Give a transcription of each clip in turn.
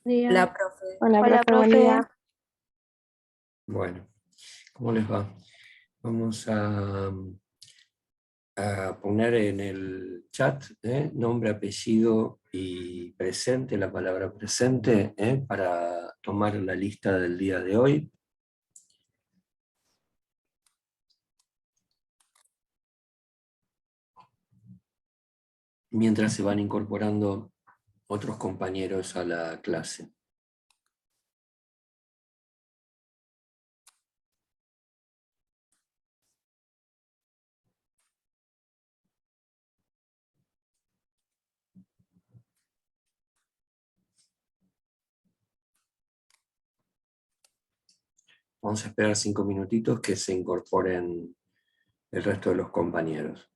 Día. Hola, profe. Hola, Hola, profe, buen profe. día. Bueno, ¿cómo les va? Vamos a poner en el chat nombre, apellido y presente, la palabra presente, para tomar la lista del día de hoy. Mientras se van incorporando otros compañeros a la clase. Vamos a esperar 5 minutitos que se incorporen el resto de los compañeros.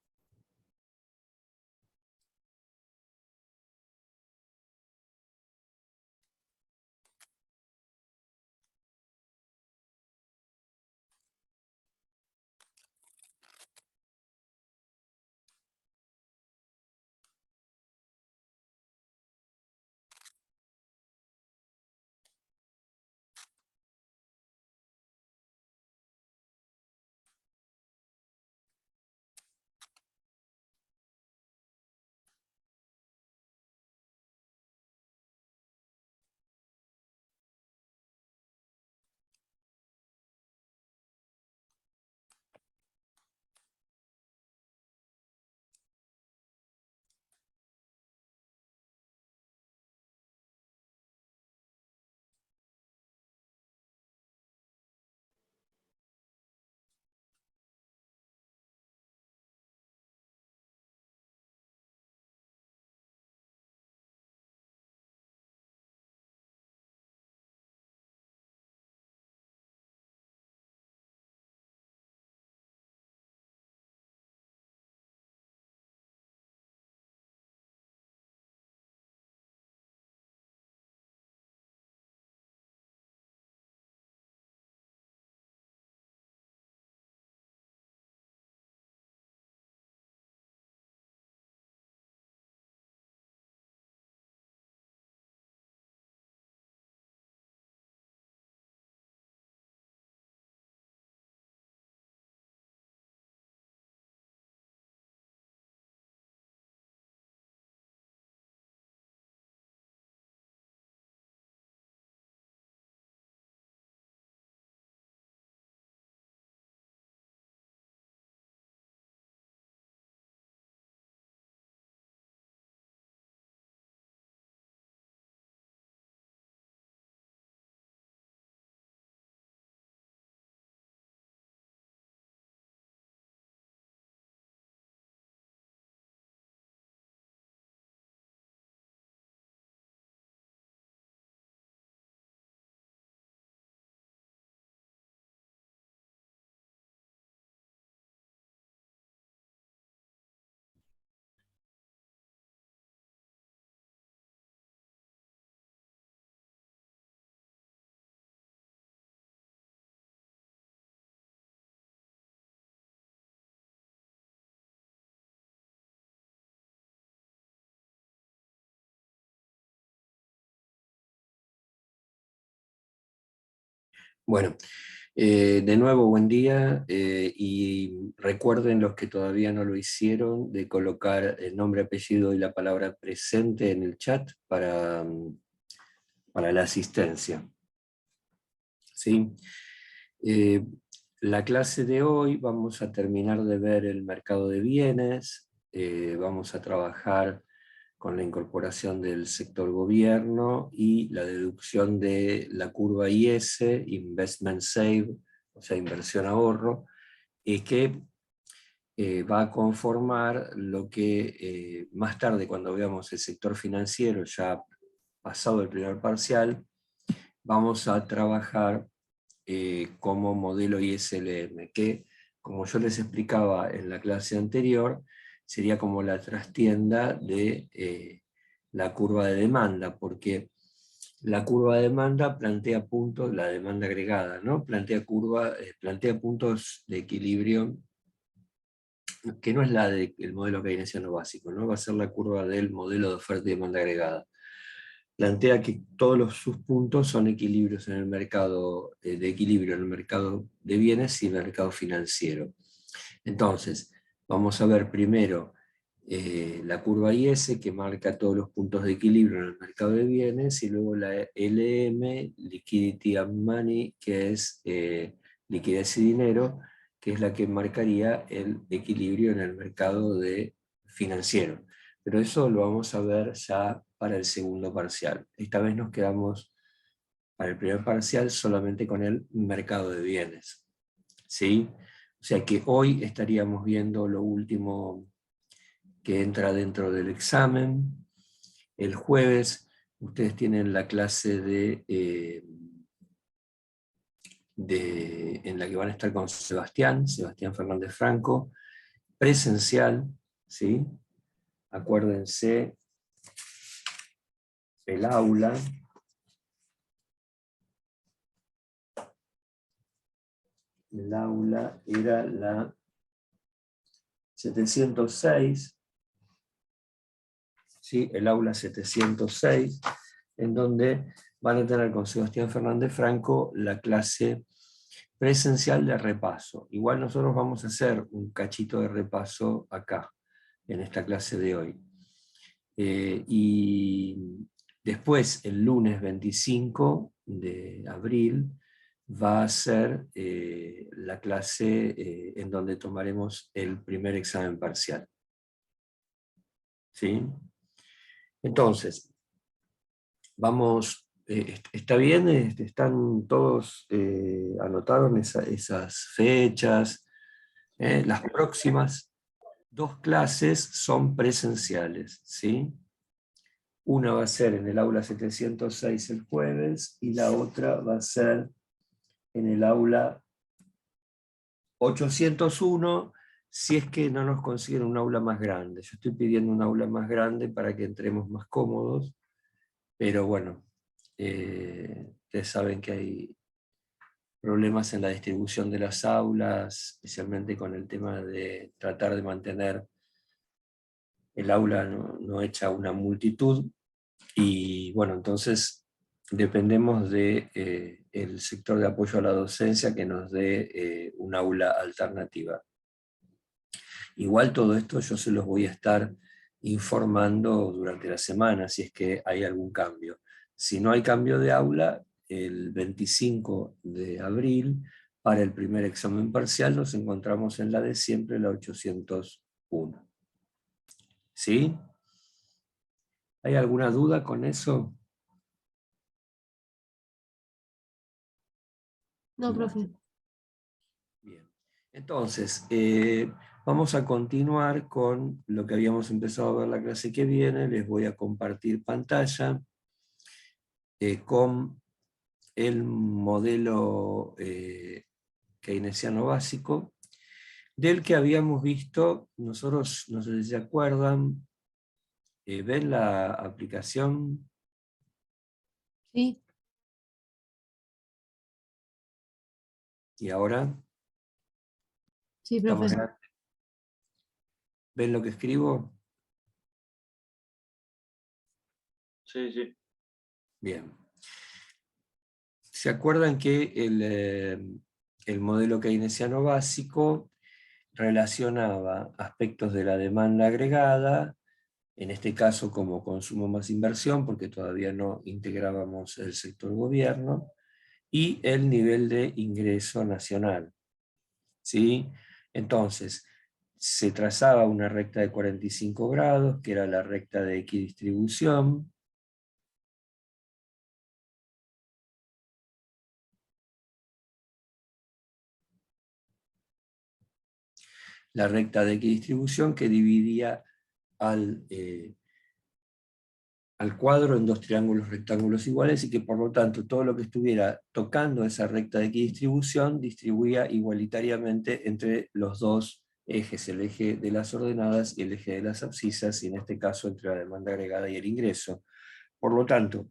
Bueno, de nuevo buen día y recuerden los que todavía no lo hicieron de colocar el nombre, apellido y la palabra presente en el chat para la asistencia. ¿Sí? La clase de hoy vamos a terminar de ver el mercado de bienes, vamos a trabajar con la incorporación del sector gobierno y la deducción de la curva IS, Investment Save, o sea, inversión ahorro, que va a conformar lo que más tarde, cuando veamos el sector financiero, ya pasado el primer parcial, vamos a trabajar como modelo ISLM, que, como yo les explicaba en la clase anterior, sería como la trastienda de la curva de demanda, porque la curva de demanda plantea puntos, la demanda agregada, ¿no? Plantea puntos de equilibrio, que no es la del modelo keynesiano básico, ¿no? Va a ser la curva del modelo de oferta y demanda agregada. plantea que todos los subpuntos son equilibrios en el mercado, de equilibrio en el mercado de bienes y el mercado financiero. Entonces, vamos a ver primero la curva IS, que marca todos los puntos de equilibrio en el mercado de bienes, y luego la LM, Liquidity and Money, que es liquidez y dinero, que es la que marcaría el equilibrio en el mercado financiero. Pero eso lo vamos a ver ya para el segundo parcial. Esta vez nos quedamos para el primer parcial solamente con el mercado de bienes, ¿sí? O sea que hoy estaríamos viendo lo último que entra dentro del examen. El jueves ustedes tienen la clase en la que van a estar con Sebastián Fernández Franco, presencial, ¿sí? Acuérdense, el aula era la 706, ¿sí? El aula 706, en donde van a tener con Sebastián Fernández Franco la clase presencial de repaso. Igual nosotros vamos a hacer un cachito de repaso acá, en esta clase de hoy. Y después, el lunes 25 de abril, va a ser la clase en donde tomaremos el primer examen parcial. ¿Sí? Entonces, vamos, ¿está bien? ¿Están todos anotaron esas fechas? Las próximas 2 clases son presenciales, ¿sí? Una va a ser en el aula 706 el jueves y la otra va a ser en el aula 801, si es que no nos consiguen un aula más grande. Yo estoy pidiendo un aula más grande para que entremos más cómodos, pero bueno, ustedes saben que hay problemas en la distribución de las aulas, especialmente con el tema de tratar de mantener el aula no hecha una multitud, y bueno, entonces dependemos del sector de apoyo a la docencia que nos dé un aula alternativa. Igual todo esto yo se los voy a estar informando durante la semana si es que hay algún cambio. Si no hay cambio de aula, el 25 de abril, para el primer examen parcial, nos encontramos en la de siempre, la 801. ¿Sí? ¿Hay alguna duda con eso? No, profe. Bien. Entonces, vamos a continuar con lo que habíamos empezado a ver la clase que viene. Les voy a compartir pantalla con el modelo keynesiano básico, del que habíamos visto, nosotros, no sé si se acuerdan, ¿ven la aplicación? Sí. ¿Y ahora? Sí, ¿Está más profe. grande? ¿Ven lo que escribo? Sí, sí. Bien. ¿Se acuerdan que el modelo keynesiano básico relacionaba aspectos de la demanda agregada, en este caso como consumo más inversión, porque todavía no integrábamos el sector gobierno, y el nivel de ingreso nacional, ¿sí? Entonces, se trazaba una recta de 45 grados, que era la recta de equidistribución. La recta de equidistribución que dividía al cuadro en 2 triángulos rectángulos iguales, y que por lo tanto todo lo que estuviera tocando esa recta de equidistribución distribuía igualitariamente entre los 2 ejes, el eje de las ordenadas y el eje de las abscisas, y en este caso entre la demanda agregada y el ingreso. Por lo tanto,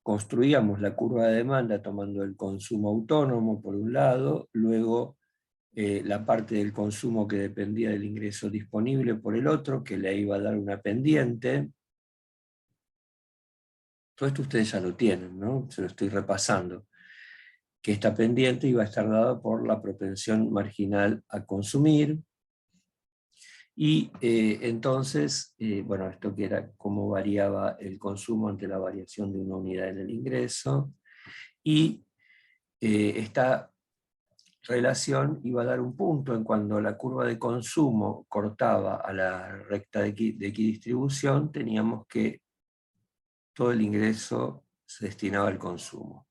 construíamos la curva de demanda tomando el consumo autónomo por un lado, luego la parte del consumo que dependía del ingreso disponible por el otro, que le iba a dar una pendiente, Todo esto ustedes ya lo tienen, ¿no? Se lo estoy repasando. Que esta pendiente iba a estar dada por la propensión marginal a consumir. Y entonces, bueno, esto que era cómo variaba el consumo ante la variación de una unidad en el ingreso. Y esta relación iba a dar un punto en cuando la curva de consumo cortaba a la recta de equidistribución, teníamos que todo el ingreso se destinaba al consumo.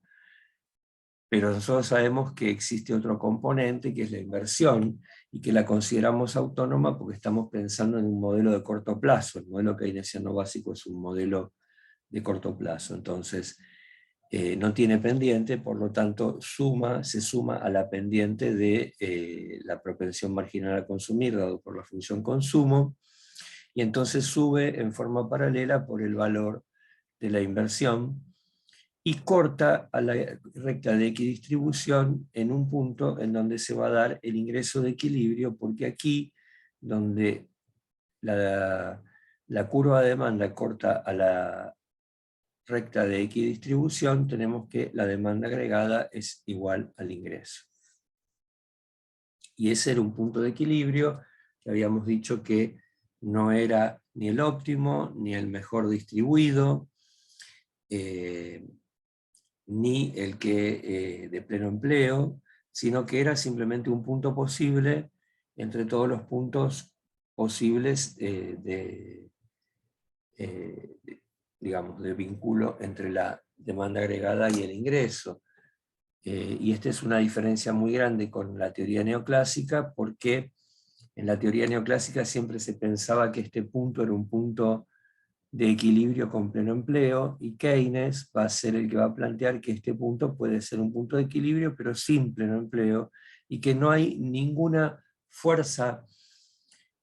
Pero nosotros sabemos que existe otro componente, que es la inversión, y que la consideramos autónoma porque estamos pensando en un modelo de corto plazo. El modelo keynesiano básico es un modelo de corto plazo. Entonces, no tiene pendiente, por lo tanto se suma a la pendiente de la propensión marginal a consumir, dado por la función consumo, y entonces sube en forma paralela por el valor de la inversión, y corta a la recta de equidistribución en un punto en donde se va a dar el ingreso de equilibrio, porque aquí, donde la curva de demanda corta a la recta de equidistribución, tenemos que la demanda agregada es igual al ingreso. Y ese era un punto de equilibrio que habíamos dicho que no era ni el óptimo, ni el mejor distribuido, ni el que de pleno empleo, sino que era simplemente un punto posible entre todos los puntos posibles digamos, de vínculo entre la demanda agregada y el ingreso. Y esta es una diferencia muy grande con la teoría neoclásica, porque en la teoría neoclásica siempre se pensaba que este punto era un punto de equilibrio con pleno empleo, y Keynes va a ser el que va a plantear que este punto puede ser un punto de equilibrio, pero sin pleno empleo, y que no hay ninguna fuerza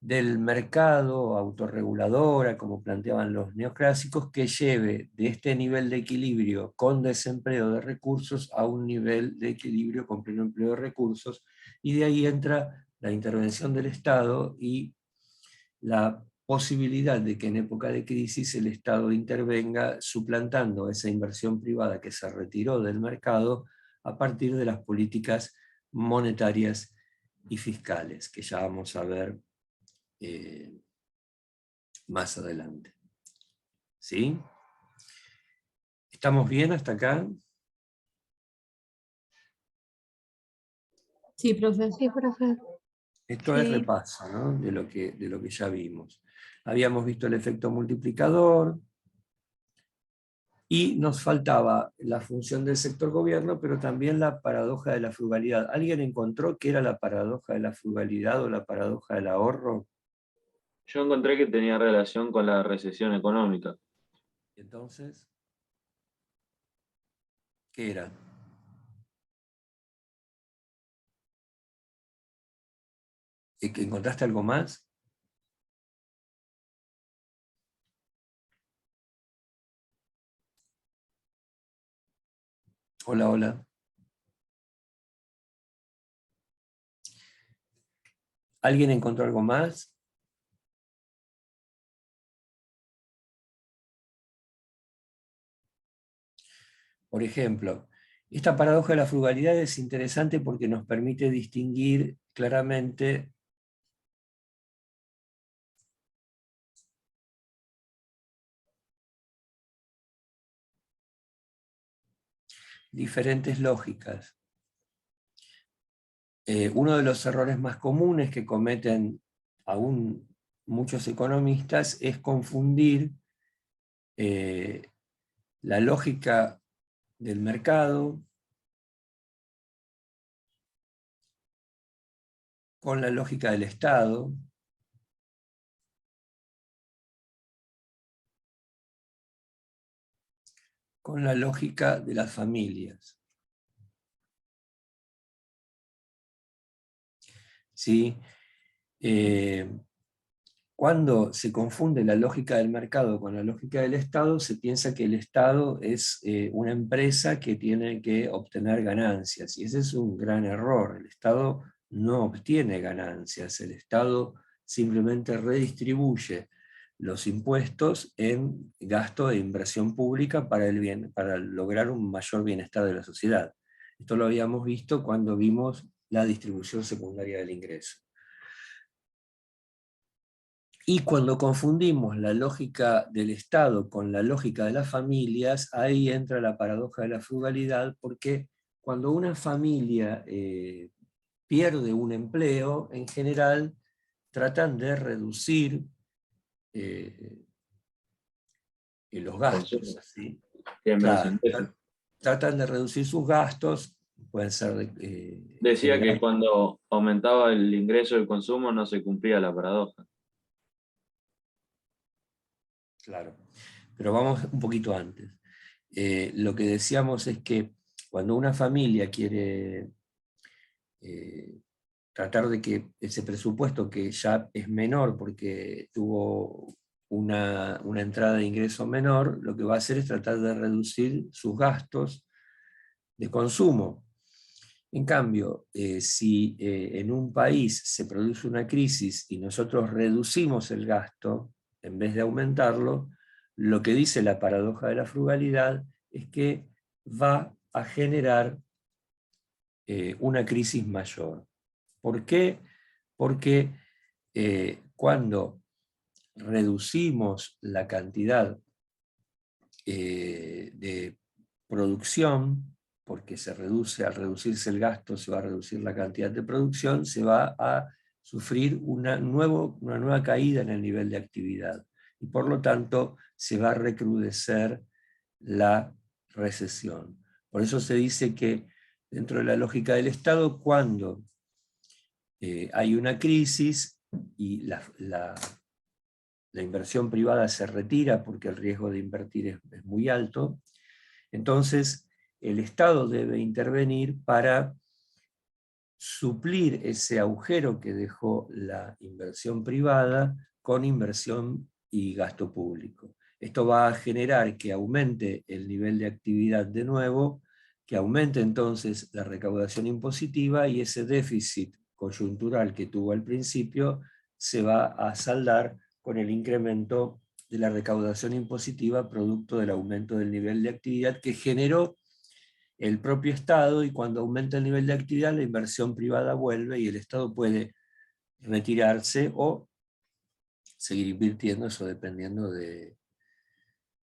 del mercado autorreguladora, como planteaban los neoclásicos, que lleve de este nivel de equilibrio con desempleo de recursos a un nivel de equilibrio con pleno empleo de recursos, y de ahí entra la intervención del Estado y la posibilidad de que en época de crisis el Estado intervenga suplantando esa inversión privada que se retiró del mercado a partir de las políticas monetarias y fiscales, que ya vamos a ver más adelante. ¿Sí? ¿Estamos bien hasta acá? Sí, profe. Sí, profe. Esto es Sí. repaso, ¿no? de lo que ya vimos. Habíamos visto el efecto multiplicador, y nos faltaba la función del sector gobierno, pero también la paradoja de la frugalidad. ¿Alguien encontró qué era la paradoja de la frugalidad o la paradoja del ahorro? Yo encontré que tenía relación con la recesión económica. Entonces, ¿qué era? ¿Que encontraste algo más? Hola, hola. ¿Alguien encontró algo más? Por ejemplo, esta paradoja de la frugalidad es interesante porque nos permite distinguir claramente diferentes lógicas. Uno de los errores más comunes que cometen aún muchos economistas es confundir la lógica del mercado con la lógica del Estado, con la lógica de las familias. ¿Sí? Cuando se confunde la lógica del mercado con la lógica del Estado, se piensa que el Estado es una empresa que tiene que obtener ganancias, y ese es un gran error. El Estado no obtiene ganancias, el Estado simplemente redistribuye los impuestos en gasto e inversión pública para lograr un mayor bienestar de la sociedad. Esto lo habíamos visto cuando vimos la distribución secundaria del ingreso. Y cuando confundimos la lógica del Estado con la lógica de las familias, ahí entra la paradoja de la frugalidad, porque cuando una familia pierde un empleo, en general tratan de reducir los gastos. ¿Sí? Claro, tratan de reducir sus gastos, pueden ser... Decía que cuando aumentaba el ingreso del consumo no se cumplía la paradoja. Claro, pero vamos un poquito antes. Lo que decíamos es que cuando una familia quiere tratar de que ese presupuesto, que ya es menor porque tuvo una entrada de ingreso menor, lo que va a hacer es tratar de reducir sus gastos de consumo. En cambio, si en un país se produce una crisis y nosotros reducimos el gasto en vez de aumentarlo, lo que dice la paradoja de la frugalidad es que va a generar una crisis mayor. ¿Por qué? Porque cuando reducimos la cantidad de producción, porque al reducirse el gasto se va a reducir la cantidad de producción, se va a sufrir una nueva caída en el nivel de actividad. Y por lo tanto se va a recrudecer la recesión. Por eso se dice que dentro de la lógica del Estado, cuando hay una crisis y la inversión privada se retira porque el riesgo de invertir es muy alto, entonces el Estado debe intervenir para suplir ese agujero que dejó la inversión privada con inversión y gasto público. Esto va a generar que aumente el nivel de actividad de nuevo, que aumente entonces la recaudación impositiva, y ese déficit coyuntural que tuvo al principio se va a saldar con el incremento de la recaudación impositiva producto del aumento del nivel de actividad que generó el propio Estado, y cuando aumenta el nivel de actividad la inversión privada vuelve y el Estado puede retirarse o seguir invirtiendo, eso dependiendo de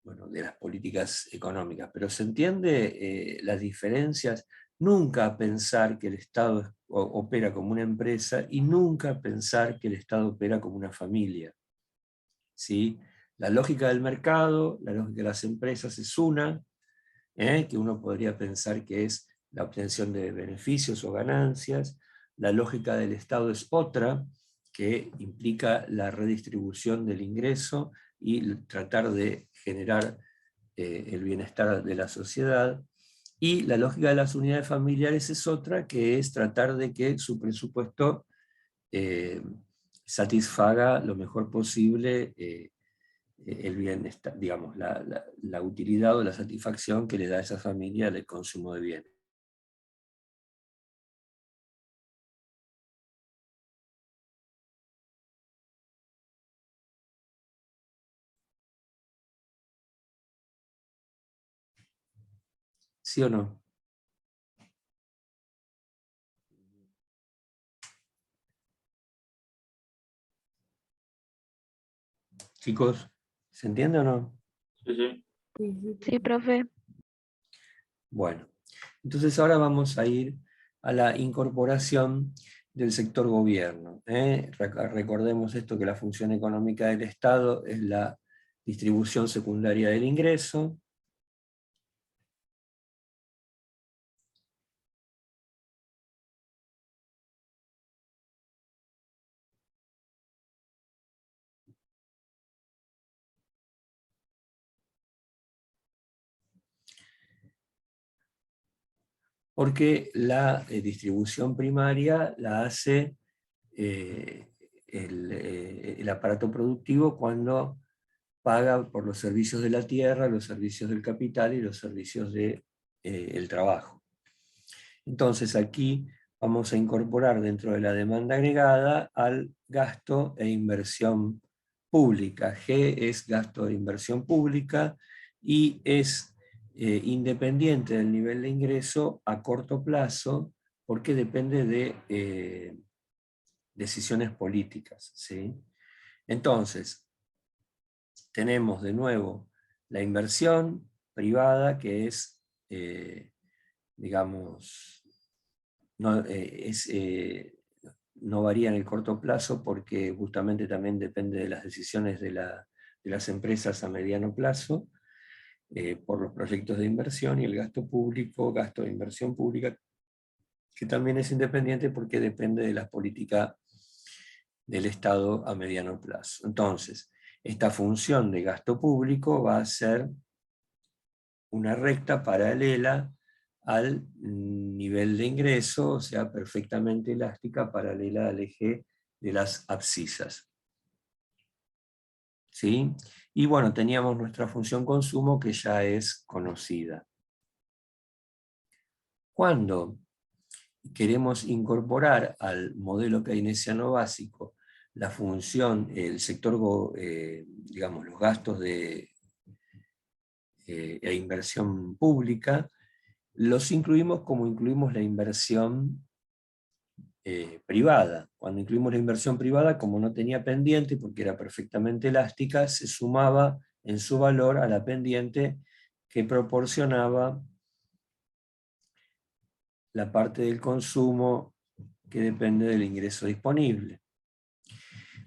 las políticas económicas. Pero se entiende las diferencias. Nunca pensar que el Estado opera como una empresa y nunca pensar que el Estado opera como una familia. ¿Sí? La lógica del mercado, la lógica de las empresas es una, que uno podría pensar que es la obtención de beneficios o ganancias. La lógica del Estado es otra, que implica la redistribución del ingreso y tratar de generar el bienestar de la sociedad. Y la lógica de las unidades familiares es otra, que es tratar de que su presupuesto satisfaga lo mejor posible el bienestar, digamos, la utilidad o la satisfacción que le da a esa familia el consumo de bienes. ¿Sí o no? Chicos, ¿se entiende o no? Sí, sí. Sí, profe. Bueno, entonces ahora vamos a ir a la incorporación del sector gobierno. Recordemos esto, que la función económica del Estado es la distribución secundaria del ingreso. Porque la distribución primaria la hace el aparato productivo cuando paga por los servicios de la tierra, los servicios del capital y los servicios del trabajo. Entonces aquí vamos a incorporar dentro de la demanda agregada al gasto e inversión pública. G es gasto de inversión pública y es independiente del nivel de ingreso a corto plazo porque depende de decisiones políticas, ¿sí? Entonces, tenemos de nuevo la inversión privada que es, digamos, no varía en el corto plazo porque justamente también depende de las decisiones de las empresas a mediano plazo, por los proyectos de inversión, y el gasto público, gasto de inversión pública, que también es independiente porque depende de la política del Estado a mediano plazo. Entonces, esta función de gasto público va a ser una recta paralela al nivel de ingreso, o sea, perfectamente elástica, paralela al eje de las abscisas. ¿Sí? Y bueno, teníamos nuestra función consumo que ya es conocida. Cuando queremos incorporar al modelo keynesiano básico la función, el sector, digamos, los gastos e inversión pública, los incluimos como incluimos la inversión privada. Cuando incluimos la inversión privada, como no tenía pendiente, porque era perfectamente elástica, se sumaba en su valor a la pendiente que proporcionaba la parte del consumo que depende del ingreso disponible.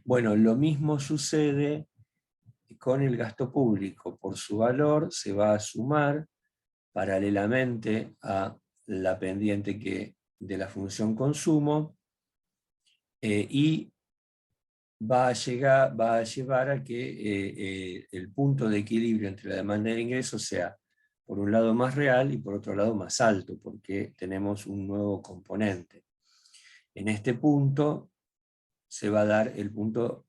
Bueno, lo mismo sucede con el gasto público. Por su valor se va a sumar paralelamente a la pendiente de la función consumo, y va a llevar a que el punto de equilibrio entre la demanda y el ingreso sea, por un lado, más real y por otro lado más alto, porque tenemos un nuevo componente. En este punto se va a dar el punto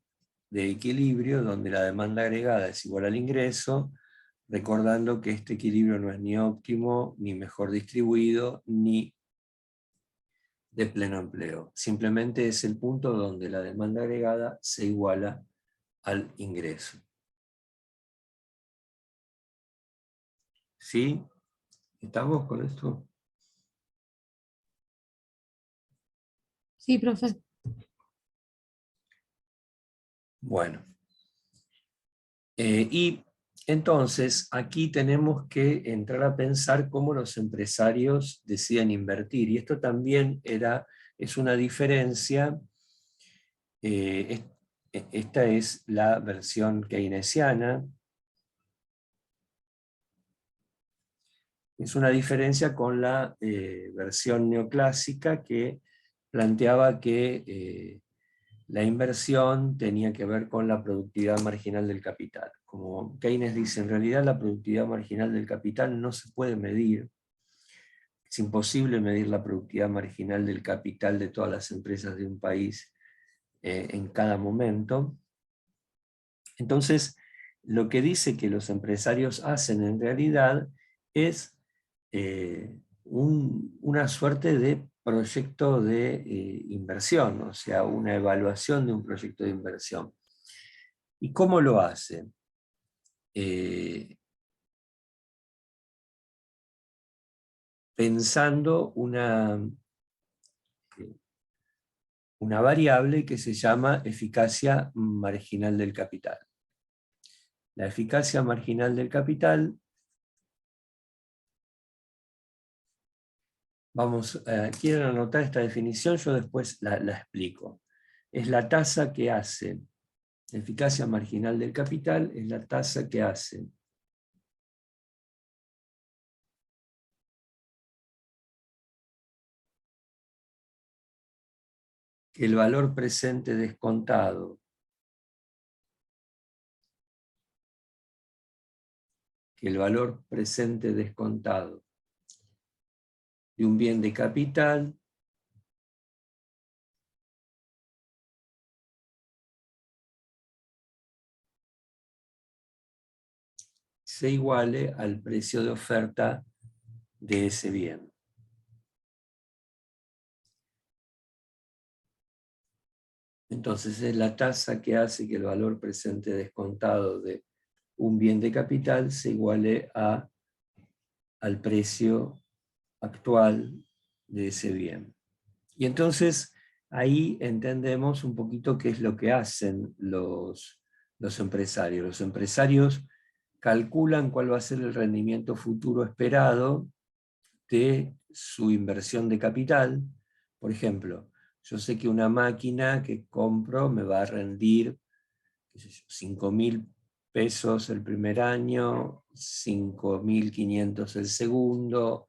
de equilibrio donde la demanda agregada es igual al ingreso, recordando que este equilibrio no es ni óptimo, ni mejor distribuido, ni de pleno empleo. Simplemente es el punto donde la demanda agregada se iguala al ingreso. ¿Sí? ¿Estamos con esto? Sí, profe. Bueno. Y entonces aquí tenemos que entrar a pensar cómo los empresarios deciden invertir. Y esto también es una diferencia. Esta es la versión keynesiana. Es una diferencia con la versión neoclásica que planteaba que la inversión tenía que ver con la productividad marginal del capital. Como Keynes dice, en realidad la productividad marginal del capital no se puede medir. Es imposible medir la productividad marginal del capital de todas las empresas de un país en cada momento. Entonces, lo que dice que los empresarios hacen en realidad es una suerte de proyecto de inversión, o sea, una evaluación de un proyecto de inversión. ¿Y cómo lo hace? Pensando una variable que se llama eficacia marginal del capital. La eficacia marginal del capital, quieren anotar esta definición, yo después la explico. Es la tasa que hace, la eficacia marginal del capital es la tasa que hace que el valor presente descontado de un bien de capital se iguale al precio de oferta de ese bien. Entonces es la tasa que hace que el valor presente descontado de un bien de capital se iguale al precio actual de ese bien. Y entonces ahí entendemos un poquito qué es lo que hacen los empresarios. Los empresarios calculan cuál va a ser el rendimiento futuro esperado de su inversión de capital. Por ejemplo, yo sé que una máquina que compro me va a rendir, qué sé yo, 5.000 pesos el primer año, 5.500 el segundo,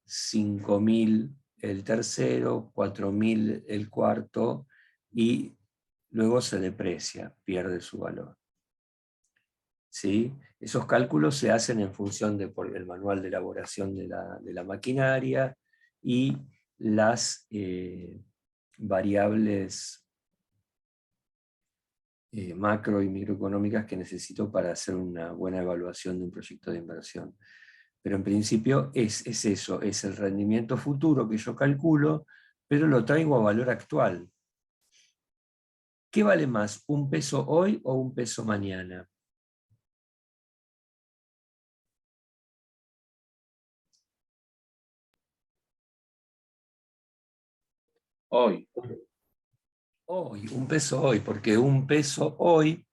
5.000 el tercero, 4.000 el cuarto, y luego se deprecia, pierde su valor. ¿Sí? Esos cálculos se hacen en función del manual de elaboración de la maquinaria y las variables macro y microeconómicas que necesito para hacer una buena evaluación de un proyecto de inversión. Pero en principio es eso, es el rendimiento futuro que yo calculo, pero lo traigo a valor actual. ¿Qué vale más, un peso hoy o un peso mañana? Hoy. Hoy, un peso hoy, porque un peso hoy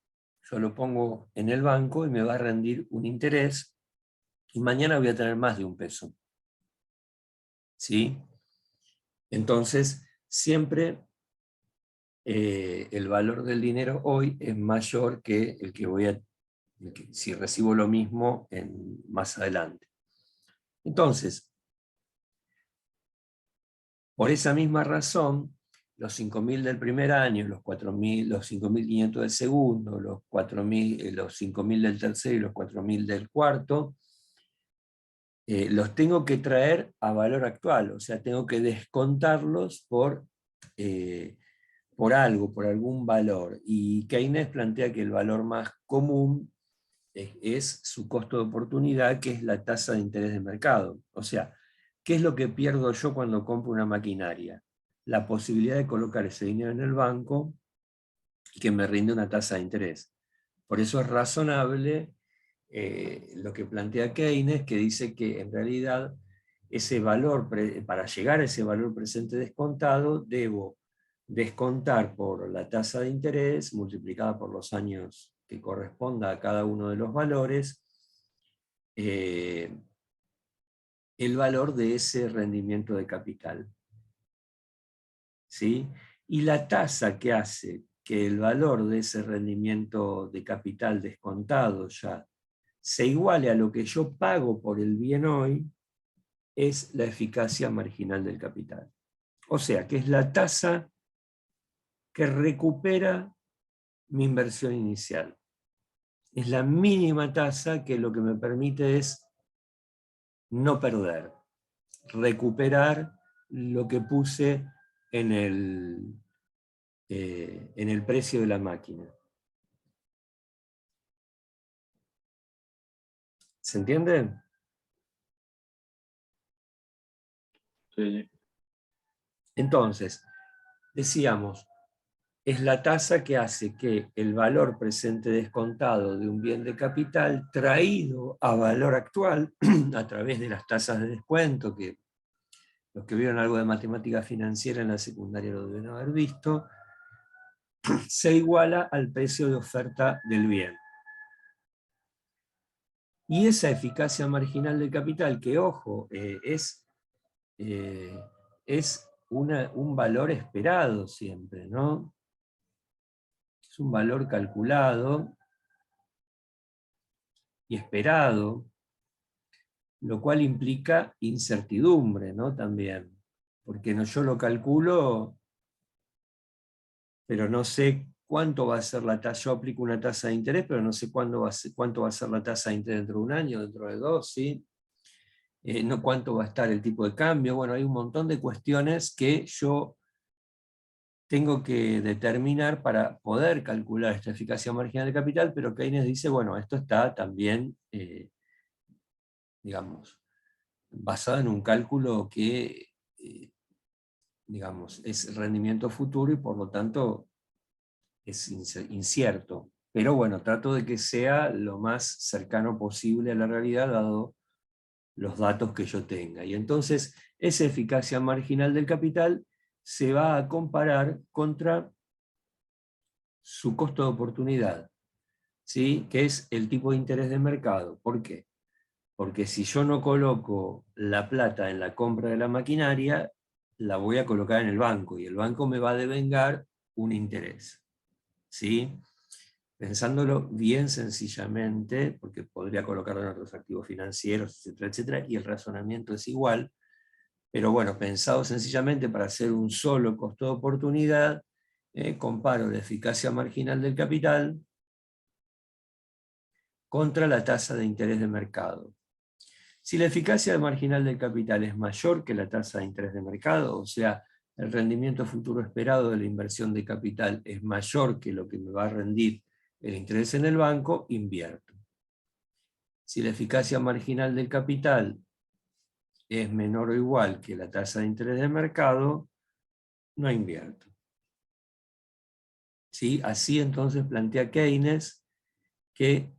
yo lo pongo en el banco y me va a rendir un interés, y mañana voy a tener más de un peso. ¿Sí? Entonces, siempre el valor del dinero hoy es mayor que el que si recibo lo mismo más adelante. Entonces, por esa misma razón, los 5.000 del primer año, los 4.000, los 5.500 del segundo, los 4.000, los 5.000 del tercero y los 4.000 del cuarto, los tengo que traer a valor actual, o sea, tengo que descontarlos por algo, por algún valor. Y Keynes plantea que el valor más común es su costo de oportunidad, que es la tasa de interés de mercado. O sea, ¿qué es lo que pierdo yo cuando compro una maquinaria? La posibilidad de colocar ese dinero en el banco y que me rinde una tasa de interés. Por eso es razonable lo que plantea Keynes, que dice que en realidad ese valor, para llegar a ese valor presente descontado, debo descontar por la tasa de interés multiplicada por los años que corresponda a cada uno de los valores, el valor de ese rendimiento de capital. ¿Sí? Y la tasa que hace que el valor de ese rendimiento de capital descontado ya se iguale a lo que yo pago por el bien hoy, es la eficacia marginal del capital. O sea, que es la tasa que recupera mi inversión inicial. Es la mínima tasa que lo que me permite es no perder, recuperar lo que puse en el precio de la máquina. ¿Se entiende? Sí. Entonces, decíamos, es la tasa que hace que el valor presente descontado de un bien de capital traído a valor actual a través de las tasas de descuento, que los que vieron algo de matemática financiera en la secundaria lo deben haber visto, se iguala al precio de oferta del bien. Y esa eficacia marginal del capital, que ojo, es un valor esperado siempre, ¿no? Es un valor calculado y esperado, lo cual implica incertidumbre, ¿no? También, porque yo lo calculo, pero no sé cuánto va a ser la tasa. Yo aplico una tasa de interés, pero no sé cuánto va a ser la tasa de interés dentro de un año, dentro de dos, ¿sí? No cuánto va a estar el tipo de cambio. Bueno, hay un montón de cuestiones que yo tengo que determinar para poder calcular esta eficacia marginal de capital, pero Keynes dice, bueno, esto está también, digamos, basado en un cálculo que, digamos, es rendimiento futuro y por lo tanto es incierto. Pero bueno, trato de que sea lo más cercano posible a la realidad, dado los datos que yo tenga. Y entonces esa eficacia marginal del capital se va a comparar contra su costo de oportunidad, ¿sí? Que es el tipo de interés de mercado. ¿Por qué? Porque si yo no coloco la plata en la compra de la maquinaria, la voy a colocar en el banco y el banco me va a devengar un interés, ¿sí? Pensándolo bien sencillamente, porque podría colocarlo en otros activos financieros, etcétera, etcétera, y el razonamiento es igual, pero bueno, pensado sencillamente para hacer un solo costo de oportunidad, comparo la eficacia marginal del capital contra la tasa de interés de mercado. Si la eficacia marginal del capital es mayor que la tasa de interés de mercado, o sea, el rendimiento futuro esperado de la inversión de capital es mayor que lo que me va a rendir el interés en el banco, invierto. Si la eficacia marginal del capital es menor o igual que la tasa de interés de mercado, no invierto. ¿Sí? Así entonces plantea Keynes que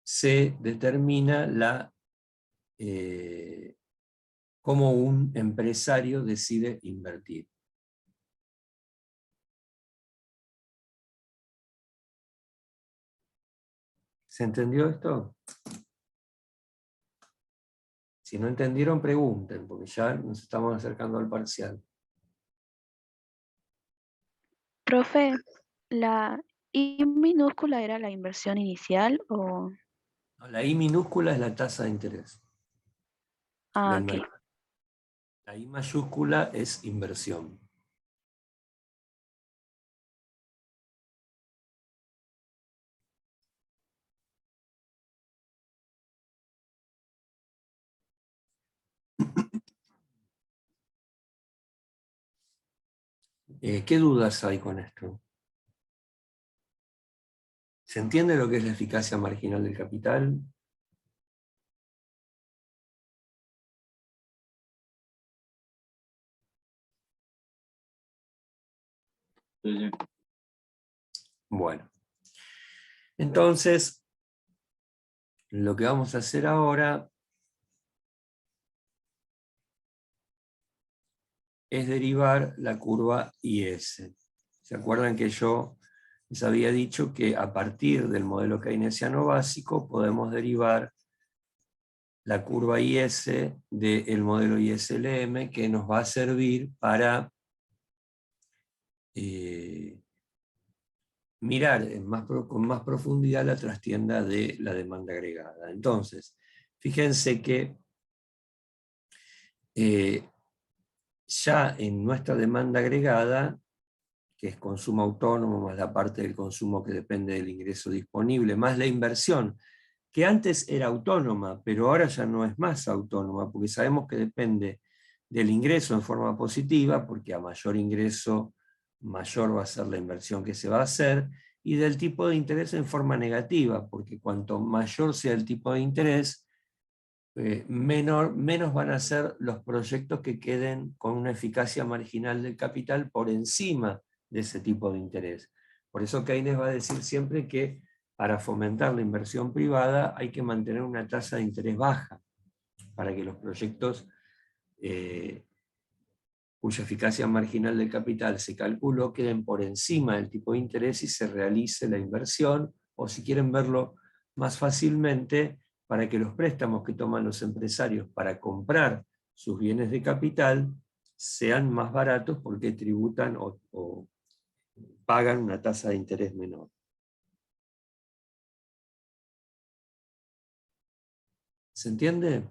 se determina cómo un empresario decide invertir. ¿Se entendió esto? Si no entendieron, pregunten, porque ya nos estamos acercando al parcial. Profe, ¿la I minúscula era la inversión inicial o...? La I minúscula es la tasa de interés del Ok. mercado. La I mayúscula es inversión. ¿Qué dudas hay con esto? ¿Se entiende lo que es la eficacia marginal del capital? Sí, sí. Bueno, entonces, lo que vamos a hacer ahora es derivar la curva IS. ¿Se acuerdan que yo les había dicho que a partir del modelo keynesiano básico podemos derivar la curva IS del modelo ISLM, que nos va a servir para mirar con más profundidad la trastienda de la demanda agregada? Entonces, fíjense que ya en nuestra demanda agregada, que es consumo autónomo, más la parte del consumo que depende del ingreso disponible, más la inversión, que antes era autónoma, pero ahora ya no es más autónoma, porque sabemos que depende del ingreso en forma positiva, porque a mayor ingreso, mayor va a ser la inversión que se va a hacer, y del tipo de interés en forma negativa, porque cuanto mayor sea el tipo de interés, menos van a ser los proyectos que queden con una eficacia marginal del capital por encima de ese tipo de interés. Por eso Keynes va a decir siempre que para fomentar la inversión privada hay que mantener una tasa de interés baja, para que los proyectos cuya eficacia marginal del capital se calculó queden por encima del tipo de interés y se realice la inversión, o si quieren verlo más fácilmente, para que los préstamos que toman los empresarios para comprar sus bienes de capital sean más baratos porque tributan o pagan una tasa de interés menor. ¿Se entiende?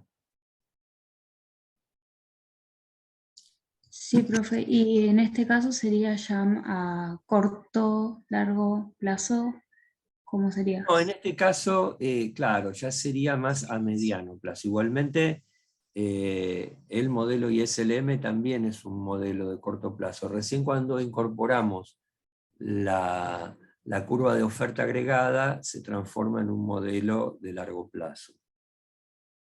Sí, profe. Y en este caso sería ya a corto, largo plazo. ¿Cómo sería? No, en este caso, claro, ya sería más a mediano plazo. Igualmente, el modelo ISLM también es un modelo de corto plazo. Recién cuando incorporamos la curva de oferta agregada, se transforma en un modelo de largo plazo,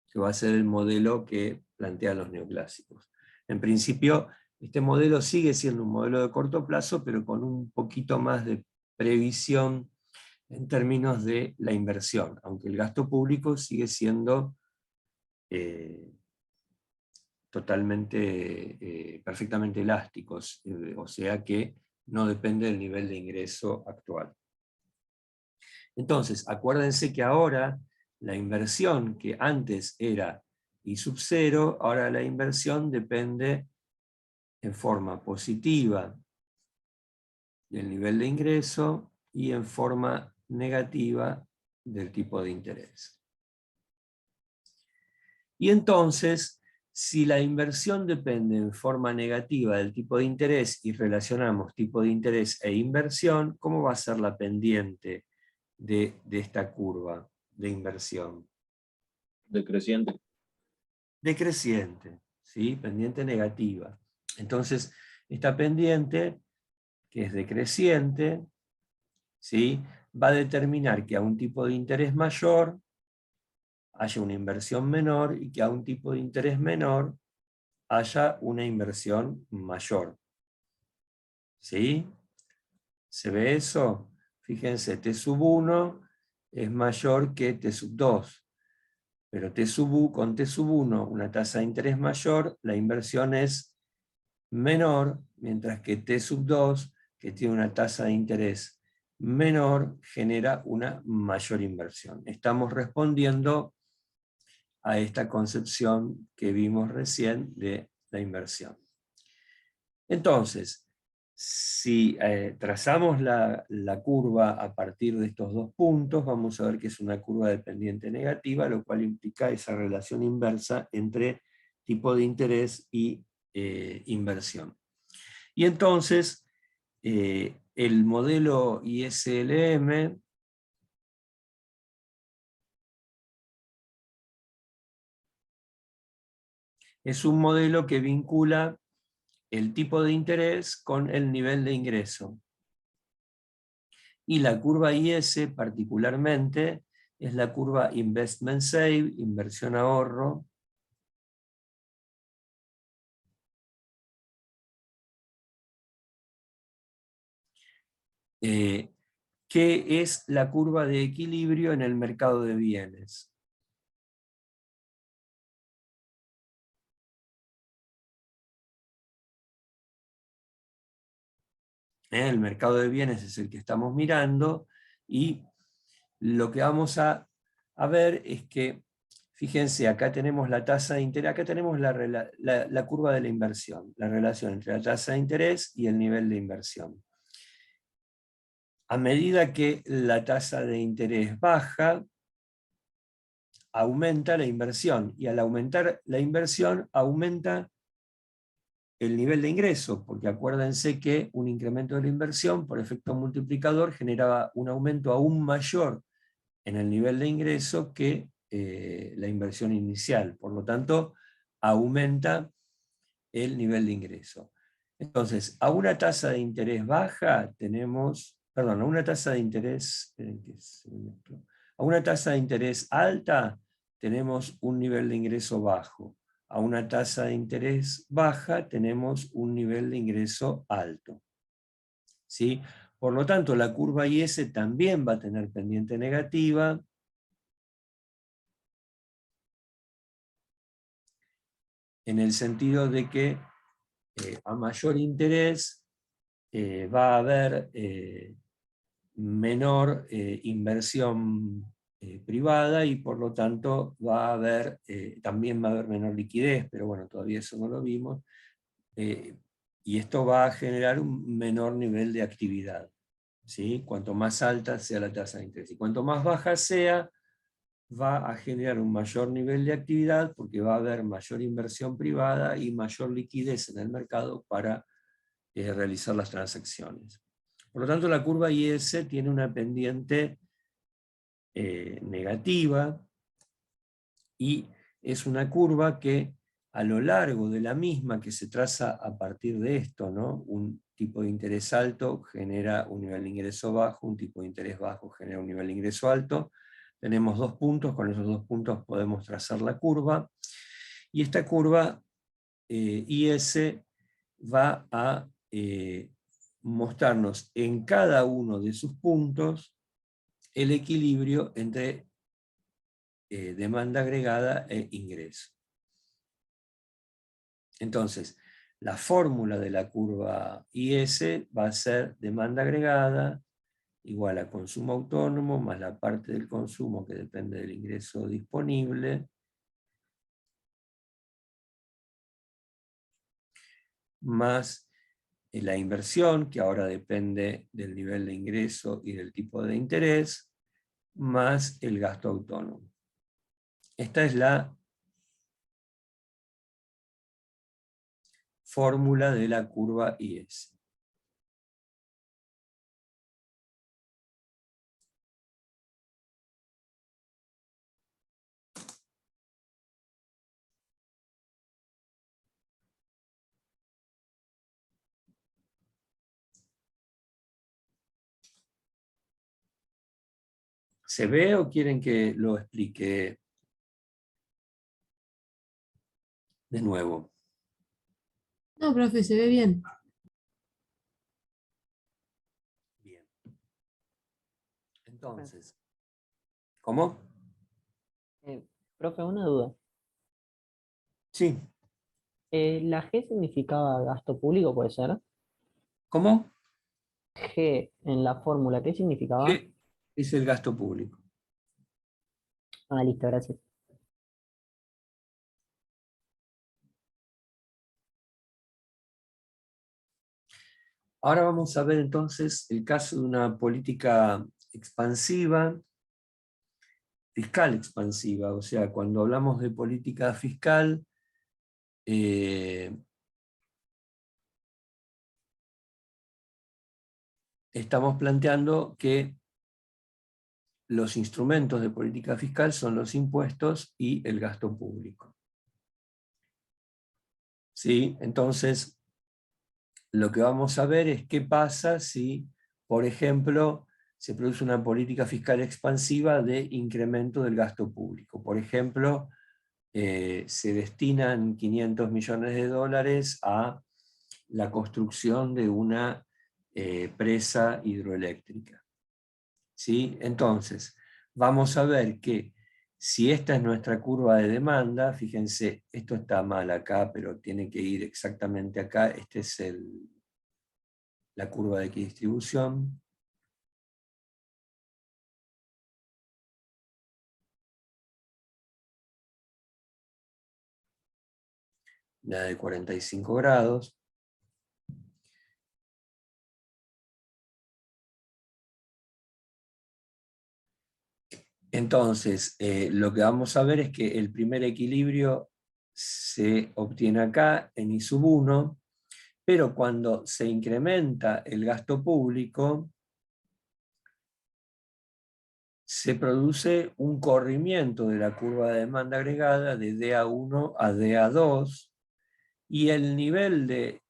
que va a ser el modelo que plantean los neoclásicos. En principio, Este modelo sigue siendo un modelo de corto plazo, pero con un poquito más de previsión en términos de la inversión, aunque el gasto público sigue siendo totalmente, perfectamente elásticos, o sea que no depende del nivel de ingreso actual. Entonces, acuérdense que ahora la inversión que antes era I sub 0, ahora la inversión depende en forma positiva del nivel de ingreso y en forma negativa del tipo de interés. Y entonces, si la inversión depende en forma negativa del tipo de interés y relacionamos tipo de interés e inversión, ¿cómo va a ser la pendiente de esta curva de inversión? Decreciente. Decreciente, ¿sí? Pendiente negativa. Entonces, esta pendiente, que es decreciente, ¿sí? Va a determinar que a un tipo de interés mayor haya una inversión menor y que a un tipo de interés menor haya una inversión mayor. ¿Sí? ¿Se ve eso? Fíjense, T sub 1 es mayor que T sub 2, pero con T sub 1, una tasa de interés mayor, la inversión es menor, mientras que T sub 2, que tiene una tasa de interés menor, genera una mayor inversión. Estamos respondiendo a esta concepción que vimos recién de la inversión. Entonces, si trazamos la curva a partir de estos dos puntos, vamos a ver que es una curva de pendiente negativa, lo cual implica esa relación inversa entre tipo de interés y inversión. Y entonces, el modelo ISLM es un modelo que vincula el tipo de interés con el nivel de ingreso. Y la curva IS particularmente es la curva Investment Save, inversión ahorro, que es la curva de equilibrio en el mercado de bienes. El mercado de bienes es el que estamos mirando, y lo que vamos a ver es que, fíjense, acá tenemos la tasa de interés, acá tenemos la curva de la inversión, la relación entre la tasa de interés y el nivel de inversión. A medida que la tasa de interés baja, aumenta la inversión, y al aumentar la inversión, aumenta el nivel de ingreso, porque acuérdense que un incremento de la inversión, por efecto multiplicador, generaba un aumento aún mayor en el nivel de ingreso que la inversión inicial. Por lo tanto, aumenta el nivel de ingreso. Entonces, a una tasa de interés baja tenemos, perdón, a una tasa de interés, a una tasa de interés alta tenemos un nivel de ingreso bajo. A una tasa de interés baja tenemos un nivel de ingreso alto. ¿Sí? Por lo tanto, la curva IS también va a tener pendiente negativa, en el sentido de que a mayor interés va a haber menor inversión privada, y por lo tanto también va a haber menor liquidez, pero bueno, todavía eso no lo vimos, y esto va a generar un menor nivel de actividad, ¿sí? Cuanto más alta sea la tasa de interés, y cuanto más baja sea, va a generar un mayor nivel de actividad, porque va a haber mayor inversión privada y mayor liquidez en el mercado para realizar las transacciones. Por lo tanto, la curva IS tiene una pendiente negativa, y es una curva que a lo largo de la misma, que se traza a partir de esto, ¿no? Un tipo de interés alto genera un nivel de ingreso bajo, un tipo de interés bajo genera un nivel de ingreso alto. Tenemos dos puntos, con esos dos puntos podemos trazar la curva, y esta curva IS va a mostrarnos en cada uno de sus puntos el equilibrio entre demanda agregada e ingreso. Entonces, la fórmula de la curva IS va a ser demanda agregada igual a consumo autónomo más la parte del consumo que depende del ingreso disponible, más la inversión, que ahora depende del nivel de ingreso y del tipo de interés, más el gasto autónomo. Esta es la fórmula de la curva IS. ¿Se ve o quieren que lo explique de nuevo? No, profe, se ve bien. Bien. Entonces, ¿cómo? Profe, una duda. Sí. ¿La G significaba gasto público, puede ser? ¿Cómo? G en la fórmula, ¿qué significaba? ¿Qué es el gasto público? Ah, listo, gracias. Ahora vamos a ver entonces el caso de una política expansiva, fiscal expansiva. O sea, cuando hablamos de política fiscal, estamos planteando que los instrumentos de política fiscal son los impuestos y el gasto público. ¿Sí? Entonces, lo que vamos a ver es qué pasa si, por ejemplo, se produce una política fiscal expansiva de incremento del gasto público. Por ejemplo, se destinan 500 millones de dólares a la construcción de una presa hidroeléctrica. ¿Sí? Entonces, vamos a ver que si esta es nuestra curva de demanda, fíjense, esto está mal acá, pero tiene que ir exactamente acá, este es la curva de equidistribución. La de 45 grados. Entonces, lo que vamos a ver es que el primer equilibrio se obtiene acá en I sub 1, pero cuando se incrementa el gasto público, se produce un corrimiento de la curva de demanda agregada de DA1 a DA2, y el nivel de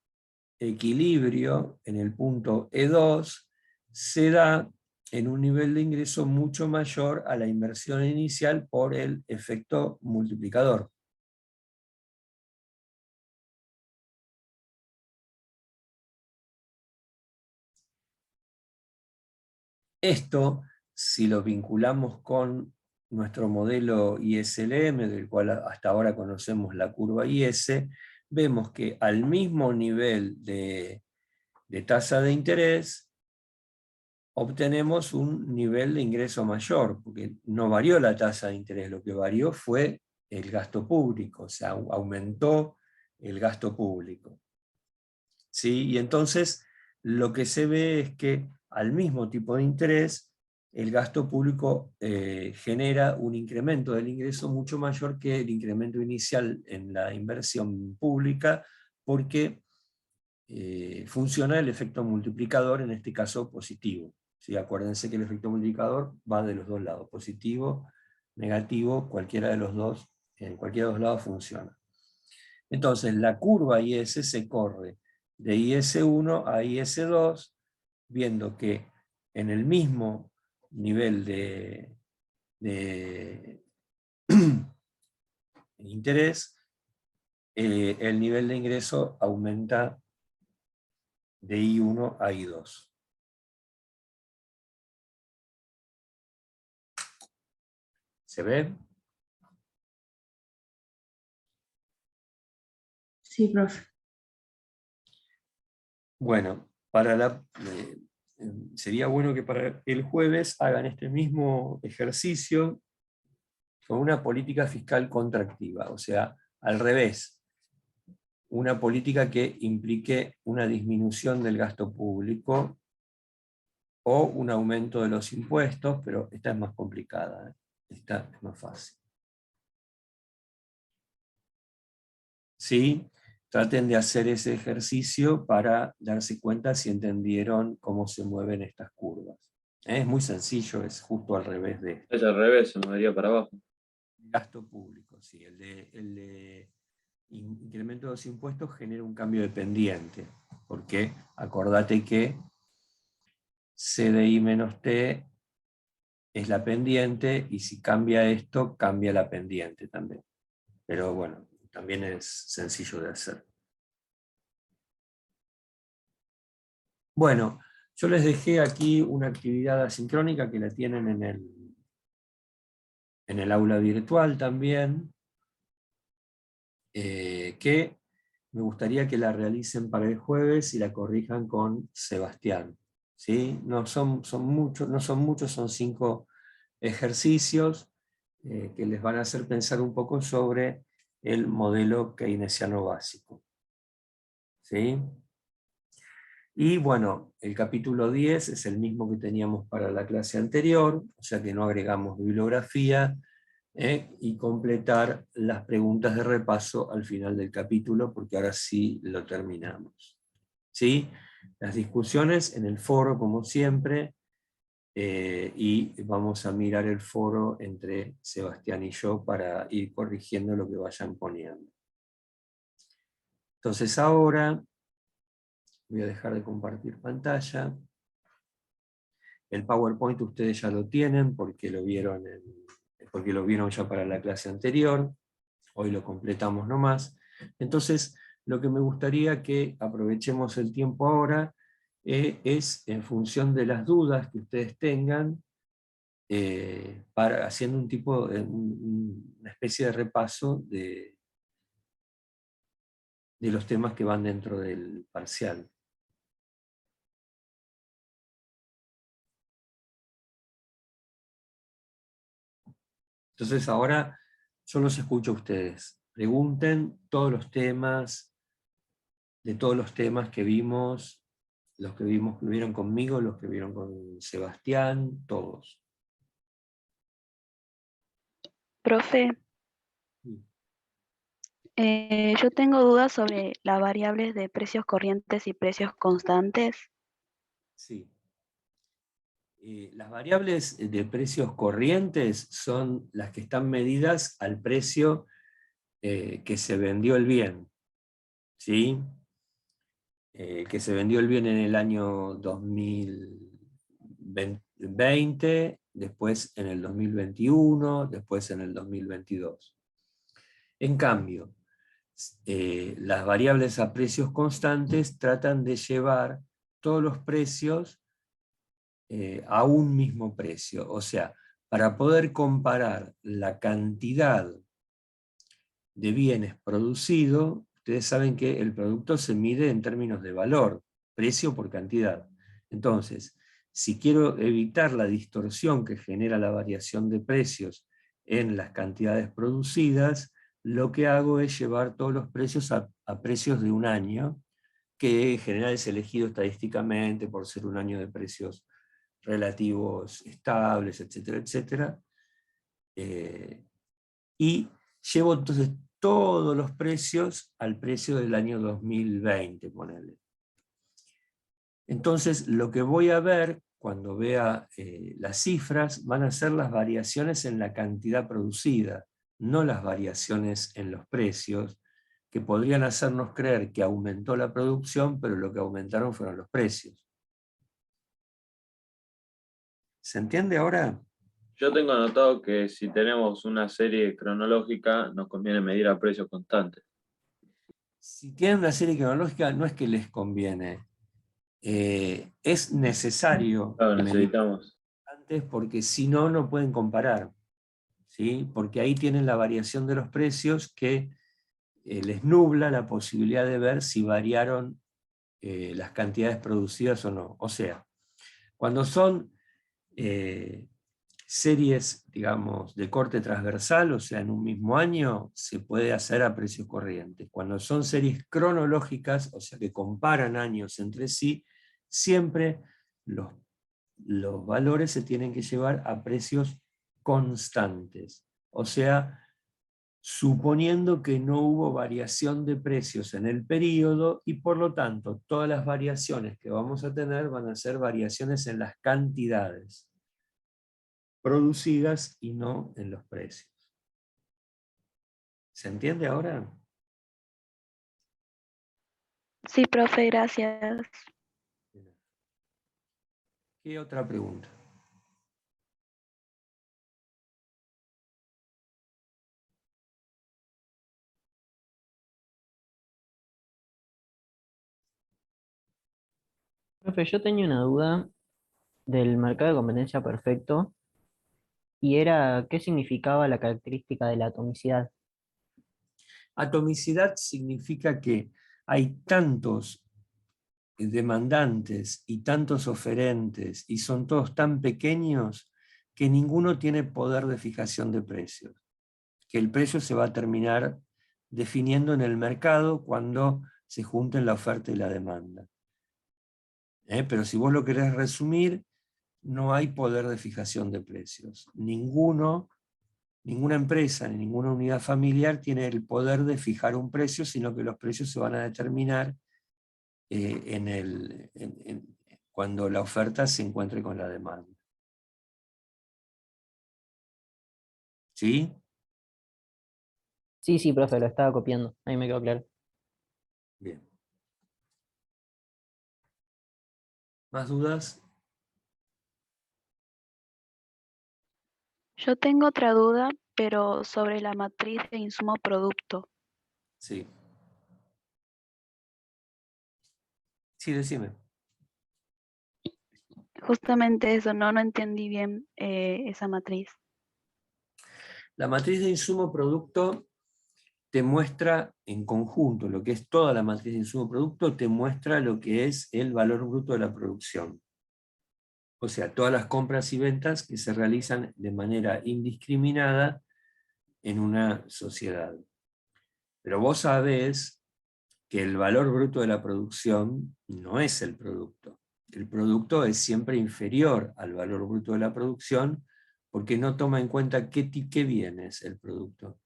equilibrio en el punto E2 se da en un nivel de ingreso mucho mayor a la inversión inicial por el efecto multiplicador. Esto, si lo vinculamos con nuestro modelo ISLM, del cual hasta ahora conocemos la curva IS, vemos que al mismo nivel de tasa de interés, obtenemos un nivel de ingreso mayor, porque no varió la tasa de interés, lo que varió fue el gasto público, o sea, aumentó el gasto público. ¿Sí? Y entonces lo que se ve es que al mismo tipo de interés, el gasto público genera un incremento del ingreso mucho mayor que el incremento inicial en la inversión pública, porque funciona el efecto multiplicador, en este caso positivo. ¿Sí? Acuérdense que el efecto multiplicador va de los dos lados, positivo, negativo, cualquiera de los dos, en cualquiera de los lados funciona. Entonces la curva IS se corre de IS1 a IS2, viendo que en el mismo nivel de interés, el nivel de ingreso aumenta de I1 a I2. ¿Se ve? Sí, profe. Bueno, sería bueno que para el jueves hagan este mismo ejercicio con una política fiscal contractiva, o sea, al revés, una política que implique una disminución del gasto público o un aumento de los impuestos, pero esta es más complicada, ¿eh? Esta es más fácil. ¿Sí? Traten de hacer ese ejercicio para darse cuenta si entendieron cómo se mueven estas curvas. Es muy sencillo, es justo al revés de Es al revés, se movería para abajo. gasto público. Sí, el de incremento de los impuestos genera un cambio de pendiente, porque acordate que CDI menos T es la pendiente, y si cambia esto, cambia la pendiente también. Pero bueno, también es sencillo de hacer. Bueno, yo les dejé aquí una actividad asincrónica que la tienen en el aula virtual también, que me gustaría que la realicen para el jueves y la corrijan con Sebastián. ¿Sí? No son muchos, son 5 ejercicios que les van a hacer pensar un poco sobre el modelo keynesiano básico. ¿Sí? Y bueno, el capítulo 10 es el mismo que teníamos para la clase anterior, o sea que no agregamos bibliografía, y completar las preguntas de repaso al final del capítulo, porque ahora sí lo terminamos. ¿Sí? Las discusiones en el foro, como siempre, y vamos a mirar el foro entre Sebastián y yo para ir corrigiendo lo que vayan poniendo. Entonces ahora voy a dejar de compartir pantalla. El PowerPoint ustedes ya lo tienen porque lo vieron ya para la clase anterior. Hoy lo completamos nomás. Entonces, lo que me gustaría que aprovechemos el tiempo ahora es en función de las dudas que ustedes tengan, haciendo una especie de repaso de los temas que van dentro del parcial. Entonces ahora yo los escucho a ustedes. Pregunten todos los temas, de todos los temas que vimos, los que vieron conmigo, los que vieron con Sebastián, todos. Profe, Sí. yo tengo dudas sobre las variables de precios corrientes y precios constantes. Sí. Las variables de precios corrientes son las que están medidas al precio que se vendió el bien. ¿Sí? Que se vendió el bien en el año 2020, después en el 2021, después en el 2022. En cambio, las variables a precios constantes tratan de llevar todos los precios a un mismo precio. O sea, para poder comparar la cantidad de bienes producidos, ustedes saben que el producto se mide en términos de valor, precio por cantidad. Entonces, si quiero evitar la distorsión que genera la variación de precios en las cantidades producidas, lo que hago es llevar todos los precios a precios de un año, que en general es elegido estadísticamente por ser un año de precios relativos estables, etcétera, etcétera. Y llevo entonces todos los precios al precio del año 2020, ponele. Entonces, lo que voy a ver cuando vea las cifras van a ser las variaciones en la cantidad producida, no las variaciones en los precios, que podrían hacernos creer que aumentó la producción, pero lo que aumentaron fueron los precios. ¿Se entiende ahora? Yo tengo anotado que si tenemos una serie cronológica, nos conviene medir a precios constantes. Si tienen una serie cronológica, no es que les conviene, es necesario Claro, medir necesitamos. antes porque si no, no pueden comparar, ¿sí? Porque ahí tienen la variación de los precios que les nubla la posibilidad de ver si variaron las cantidades producidas o no. O sea, cuando son series, digamos, de corte transversal, o sea, en un mismo año, se puede hacer a precios corrientes. Cuando son series cronológicas, o sea, que comparan años entre sí, siempre los valores se tienen que llevar a precios constantes. O sea, suponiendo que no hubo variación de precios en el periodo y por lo tanto todas las variaciones que vamos a tener van a ser variaciones en las cantidades producidas y no en los precios. ¿Se entiende ahora? Sí, profe, gracias. ¿Qué otra pregunta? Profe, yo tenía una duda del mercado de competencia perfecto y era qué significaba la característica de la atomicidad. Atomicidad significa que hay tantos demandantes y tantos oferentes y son todos tan pequeños que ninguno tiene poder de fijación de precios. Que el precio se va a terminar definiendo en el mercado cuando se junten la oferta y la demanda. Pero si vos lo querés resumir, no hay poder de fijación de precios. Ninguna empresa ni ninguna unidad familiar tiene el poder de fijar un precio, sino que los precios se van a determinar cuando la oferta se encuentre con la demanda. ¿Sí? Sí, sí, profe, lo estaba copiando. Ahí me quedó claro. Bien. ¿Más dudas? Yo tengo otra duda, pero sobre la matriz de insumo-producto. Sí. Sí, decime. Justamente eso, no entendí bien esa matriz. La matriz de insumo-producto te muestra en conjunto, lo que es toda la matriz de insumo-producto, te muestra lo que es el valor bruto de la producción. O sea, todas las compras y ventas que se realizan de manera indiscriminada en una sociedad. Pero vos sabés que el valor bruto de la producción no es el producto. El producto es siempre inferior al valor bruto de la producción porque no toma en cuenta qué bien es el producto.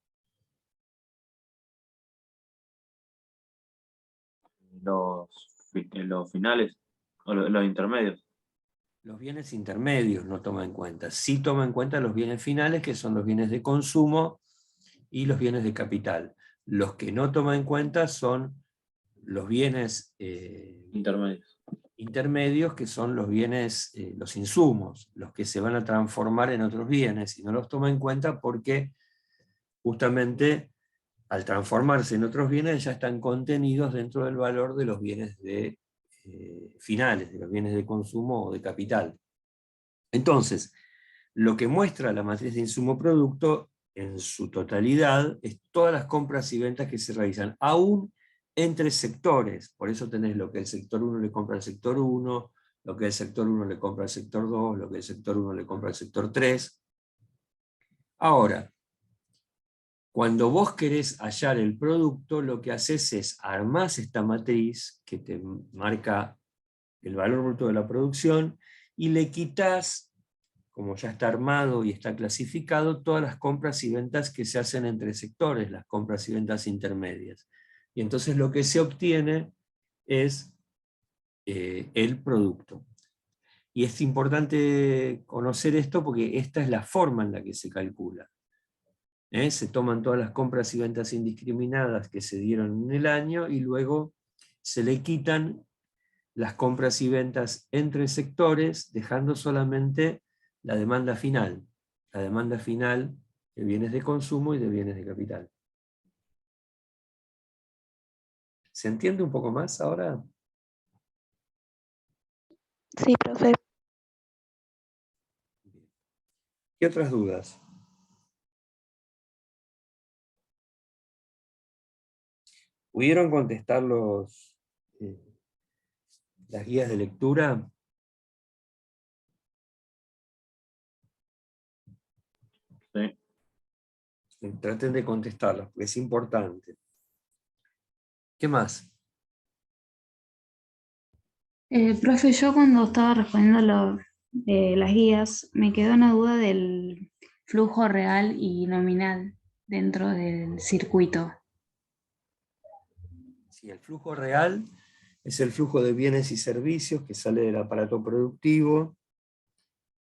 Los finales o los intermedios. Los bienes intermedios no toma en cuenta. Sí toma en cuenta los bienes finales, que son los bienes de consumo y los bienes de capital. Los que no toma en cuenta son los bienes intermedios, que son los bienes, los insumos, los que se van a transformar en otros bienes, y no los toma en cuenta porque justamente al transformarse en otros bienes ya están contenidos dentro del valor de los bienes finales, de los bienes de consumo o de capital. Entonces, lo que muestra la matriz de insumo-producto en su totalidad es todas las compras y ventas que se realizan, aún entre sectores. Por eso tenés lo que el sector 1 le compra al sector 1, lo que el sector 1 le compra al sector 2, lo que el sector 1 le compra al sector 3. Ahora, cuando vos querés hallar el producto, lo que haces es armás esta matriz que te marca el valor bruto de la producción y le quitas, como ya está armado y está clasificado, todas las compras y ventas que se hacen entre sectores, las compras y ventas intermedias. Y entonces lo que se obtiene es el producto. Y es importante conocer esto porque esta es la forma en la que se calcula. Se toman todas las compras y ventas indiscriminadas que se dieron en el año y luego se le quitan las compras y ventas entre sectores, dejando solamente la demanda final de bienes de consumo y de bienes de capital. ¿Se entiende un poco más ahora? Sí, profe. ¿Qué otras dudas? ¿Pudieron contestar las guías de lectura? Sí. Traten de contestarlas, porque es importante. ¿Qué más? Profe, yo cuando estaba respondiendo las guías, me quedó una duda del flujo real y nominal dentro del circuito. Sí, el flujo real es el flujo de bienes y servicios que sale del aparato productivo,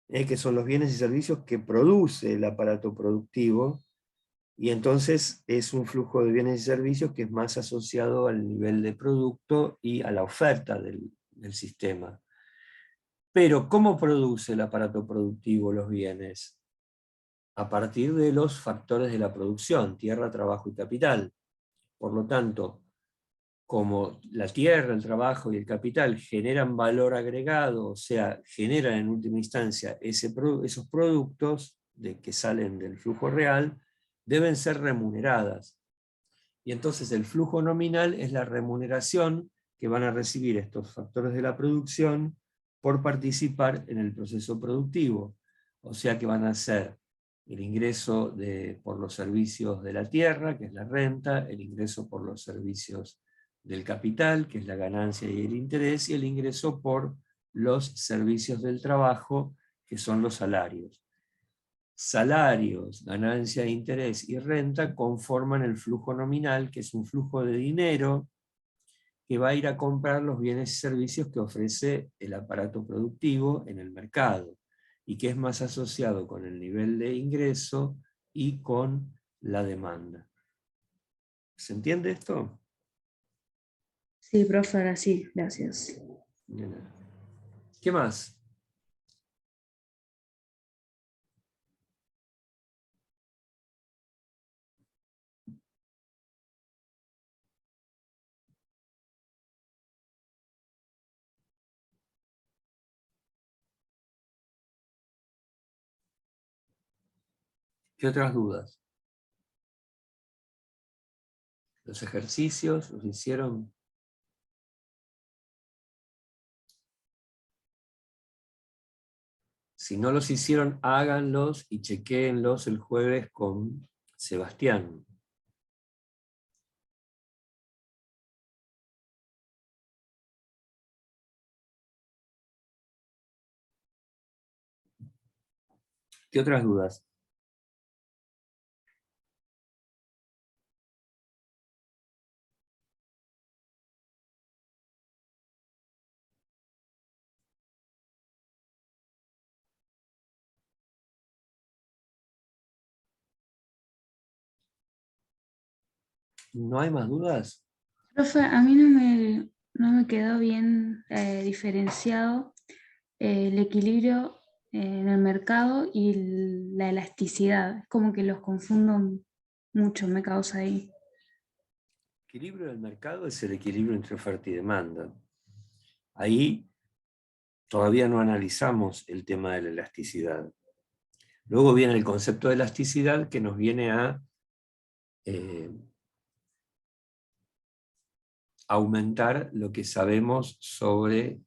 que son los bienes y servicios que produce el aparato productivo, y entonces es un flujo de bienes y servicios que es más asociado al nivel de producto y a la oferta del sistema. Pero, ¿cómo produce el aparato productivo los bienes? A partir de los factores de la producción, tierra, trabajo y capital. Por lo tanto, como la tierra, el trabajo y el capital generan valor agregado, o sea, generan en última instancia esos productos que salen del flujo real, deben ser remuneradas. Y entonces el flujo nominal es la remuneración que van a recibir estos factores de la producción por participar en el proceso productivo. O sea que van a ser el ingreso por los servicios de la tierra, que es la renta, el ingreso por los servicios del capital, que es la ganancia y el interés, y el ingreso por los servicios del trabajo, que son los salarios. Salarios, ganancia, interés y renta conforman el flujo nominal, que es un flujo de dinero que va a ir a comprar los bienes y servicios que ofrece el aparato productivo en el mercado, y que es más asociado con el nivel de ingreso y con la demanda. ¿Se entiende esto? Sí, profe, ahora sí, gracias. Bien. ¿Qué más? ¿Qué otras dudas? ¿Los ejercicios los hicieron? Si no los hicieron, háganlos y chequéenlos el jueves con Sebastián. ¿Qué otras dudas? ¿No hay más dudas? Profe, a mí no me quedó bien diferenciado el equilibrio en el mercado y la elasticidad. Es como que los confundo mucho, me causa ahí. El equilibrio del mercado es el equilibrio entre oferta y demanda. Ahí todavía no analizamos el tema de la elasticidad. Luego viene el concepto de elasticidad, que nos viene a aumentar lo que sabemos sobre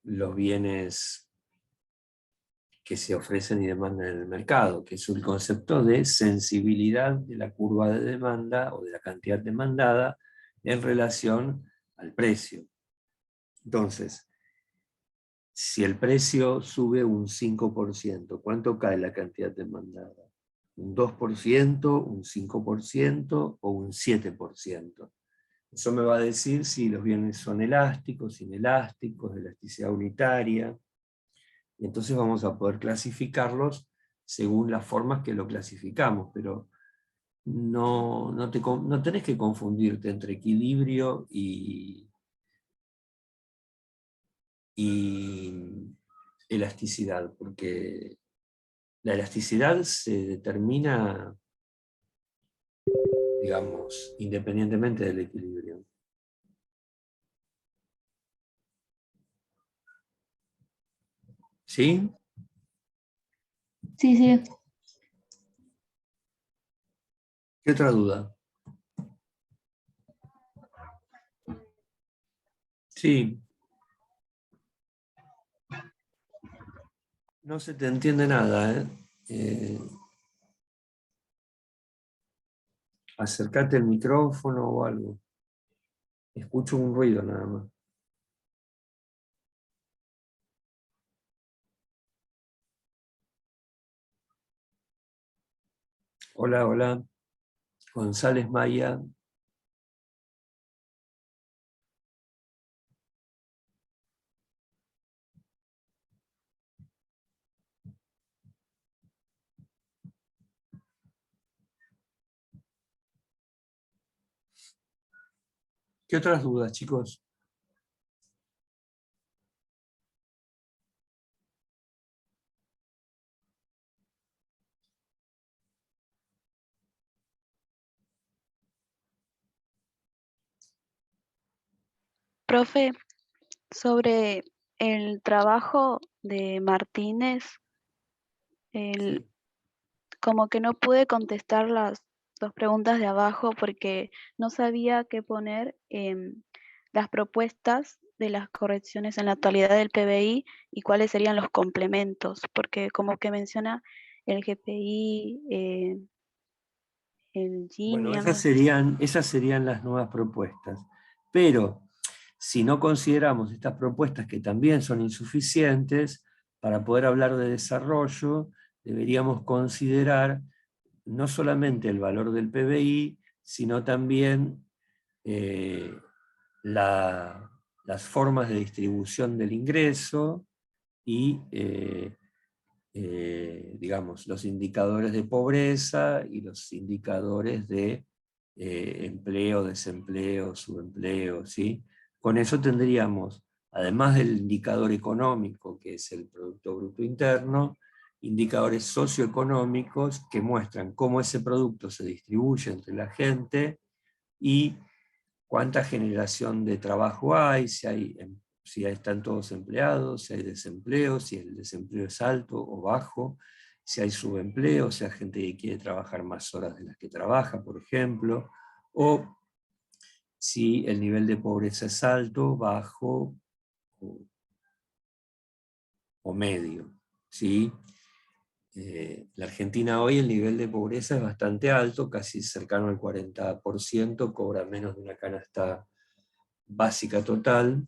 los bienes que se ofrecen y demandan en el mercado, que es el concepto de sensibilidad de la curva de demanda o de la cantidad demandada en relación al precio. Entonces, si el precio sube un 5%, ¿cuánto cae la cantidad demandada? ¿Un 2%, un 5% o un 7%? Eso me va a decir si los bienes son elásticos, inelásticos, de elasticidad unitaria. Y entonces vamos a poder clasificarlos según las formas que lo clasificamos, pero no tenés que confundirte entre equilibrio y elasticidad, porque la elasticidad se determina, digamos, independientemente del equilibrio. ¿Sí? Sí, sí. ¿Qué otra duda? Sí. No se te entiende nada, ¿eh? Acércate el micrófono o algo. Escucho un ruido nada más. Hola, hola. González Maya. ¿Qué otras dudas, chicos? Profe, sobre el trabajo de Martínez, el, Sí. como que no pude contestar las dos preguntas de abajo porque no sabía qué poner en las propuestas de las correcciones en la actualidad del PBI y cuáles serían los complementos, porque como que menciona el GPI, el Bueno, Gini, algo así. esas serían las nuevas propuestas. Pero si no consideramos estas propuestas que también son insuficientes, para poder hablar de desarrollo, deberíamos considerar no solamente el valor del PBI, sino también eh, las formas de distribución del ingreso y digamos, los indicadores de pobreza y los indicadores de empleo, desempleo, subempleo, ¿sí? Con eso tendríamos, además del indicador económico, que es el Producto Bruto Interno, indicadores socioeconómicos que muestran cómo ese producto se distribuye entre la gente y cuánta generación de trabajo hay, si están todos empleados, si hay desempleo, si el desempleo es alto o bajo, si hay subempleo, si hay gente que quiere trabajar más horas de las que trabaja, por ejemplo, o si el nivel de pobreza es alto, bajo o medio. ¿Sí? La Argentina hoy el nivel de pobreza es bastante alto, casi cercano al 40%, cobra menos de una canasta básica total.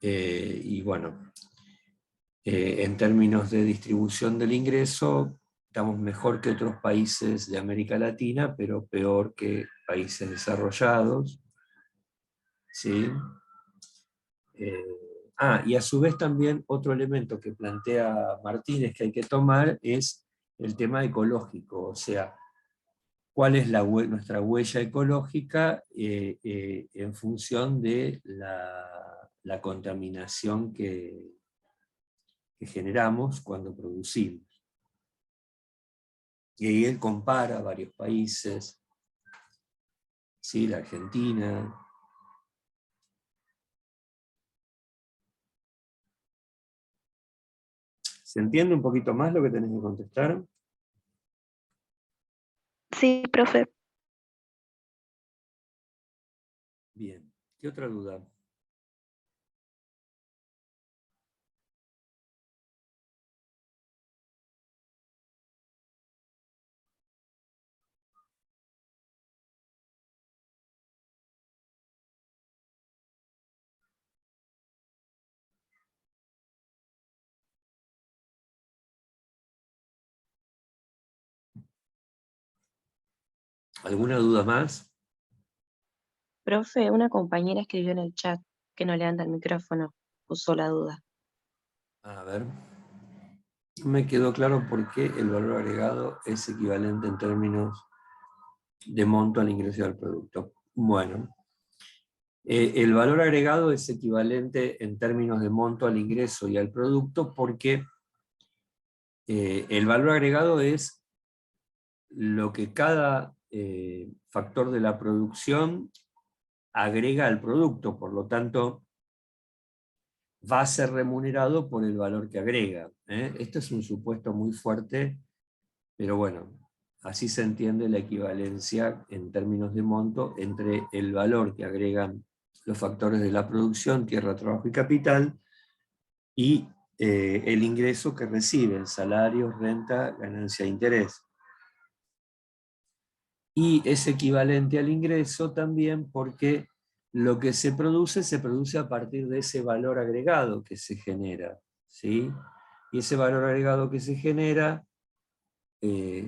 Y bueno, en términos de distribución del ingreso, estamos mejor que otros países de América Latina, pero peor que países desarrollados. ¿Sí? Y a su vez también otro elemento que plantea Martínez que hay que tomar es el tema ecológico, o sea, cuál es nuestra huella ecológica en función de la contaminación que generamos cuando producimos. Y ahí él compara varios países, ¿sí? La Argentina. ¿Se entiende un poquito más lo que tenés que contestar? Sí, profe. Bien. ¿Qué otra duda? ¿Alguna duda más? Profe, una compañera escribió en el chat que no levanta el micrófono, puso la duda. A ver. No me quedó claro por qué el valor agregado es equivalente en términos de monto al ingreso al producto. Bueno, el valor agregado es equivalente en términos de monto al ingreso y al producto porque el valor agregado es lo que cada factor de la producción agrega al producto, por lo tanto, va a ser remunerado por el valor que agrega. Esto es un supuesto muy fuerte, pero bueno, así se entiende la equivalencia en términos de monto entre el valor que agregan los factores de la producción, tierra, trabajo y capital, y el ingreso que reciben, salarios, renta, ganancia e interés. Y es equivalente al ingreso también porque lo que se produce a partir de ese valor agregado que se genera, ¿sí? Y ese valor agregado que se genera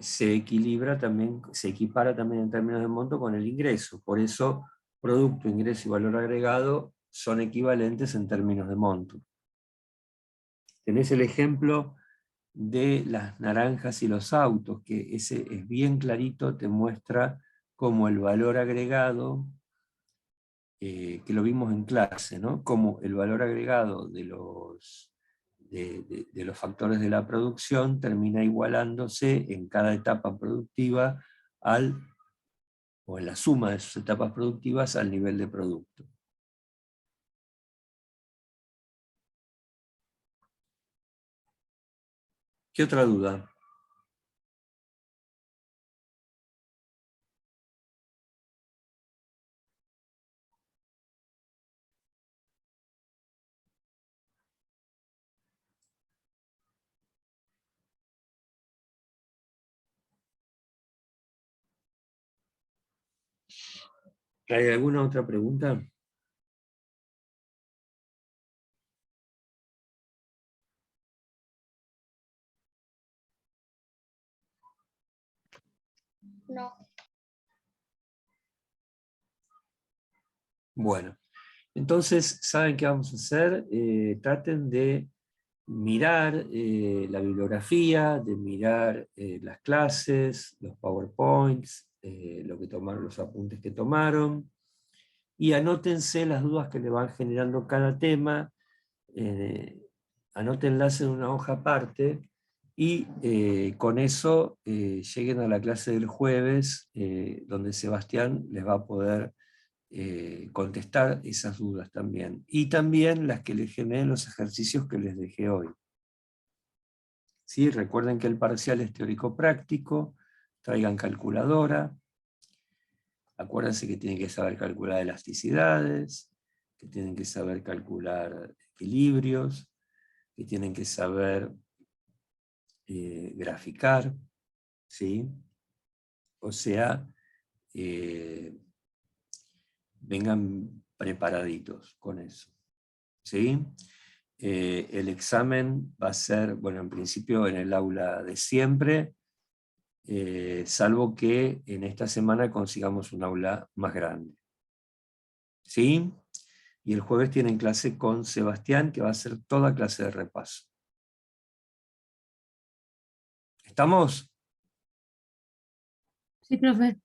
se equilibra también, se equipara también en términos de monto con el ingreso. Por eso, producto, ingreso y valor agregado son equivalentes en términos de monto. Tenés el ejemplo de las naranjas y los autos, que ese es bien clarito, te muestra cómo el valor agregado, que lo vimos en clase, ¿no? Cómo el valor agregado de los factores de la producción termina igualándose en cada etapa productiva o en la suma de sus etapas productivas al nivel de producto. ¿Qué otra duda? ¿Hay alguna otra pregunta? No. Bueno, entonces, ¿saben qué vamos a hacer? Traten de mirar la bibliografía, de mirar las clases, los PowerPoints, lo que tomaron, los apuntes que tomaron, y anótense las dudas que le van generando cada tema, anótenlas en una hoja aparte, y con eso lleguen a la clase del jueves, donde Sebastián les va a poder contestar esas dudas también. Y también las que les generen los ejercicios que les dejé hoy. ¿Sí? Recuerden que el parcial es teórico-práctico, traigan calculadora, acuérdense que tienen que saber calcular elasticidades, que tienen que saber calcular equilibrios, que tienen que saber graficar, ¿sí? O sea, vengan preparaditos con eso, ¿sí? El examen va a ser, bueno, en principio en el aula de siempre, salvo que en esta semana consigamos un aula más grande. ¿Sí? Y el jueves tienen clase con Sebastián, que va a hacer toda clase de repaso. ¿Estamos? Sí, profe.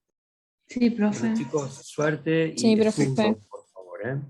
Sí, Bueno, profe. chicos, suerte Sí, y profe. estudio, por favor, ¿eh?